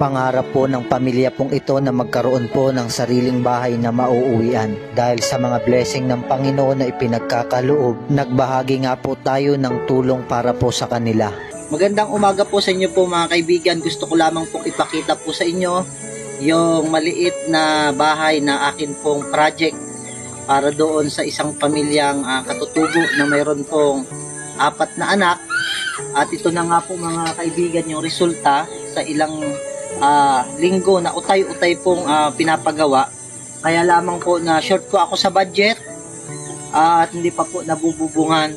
Pangarap po ng pamilya pong ito na magkaroon po ng sariling bahay na mauuwian. Dahil sa mga blessing ng Panginoon na ipinagkakaloob, nagbahagi nga po tayo ng tulong para po sa kanila. Magandang umaga po sa inyo po mga kaibigan. Gusto ko lamang pong ipakita po sa inyo yung maliit na bahay na akin pong project para doon sa isang pamilyang katutubo na mayroon pong 4 na anak. At ito na nga po mga kaibigan yung resulta sa ilang linggo na utay-utay pong pinapagawa. Kaya lamang po na short po ako sa budget at hindi pa po nabububungan.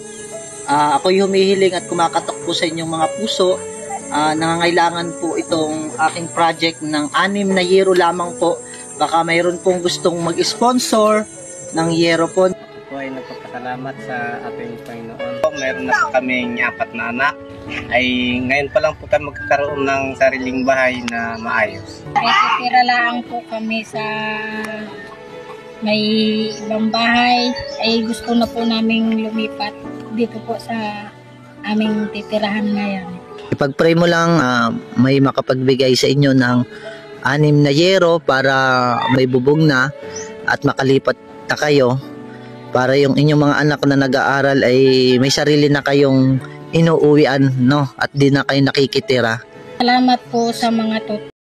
Ako'y humihiling at kumakatok po sa inyong mga puso. Nangangailangan po itong aking project ng 6 na yero lamang po. Baka mayroon pong gustong mag-sponsor ng yero po. Ako ay nagpapasalamat sa ating Panginoon. Mayroon na po kaming 4 na anak. Ay ngayon pa lang po kami magkakaroon ng sariling bahay na maayos. Titira lang po kami sa may ibang bahay. Ay gusto na po naming lumipat dito po sa aming titirahan ngayon. Ipag-pray mo lang may makapagbigay sa inyo ng 6 na yero para may bubog na at makalipat na kayo para yung inyong mga anak na nag-aaral ay may sarili na kayong inuuwian, no? At di na kayo nakikitira. Salamat po sa mga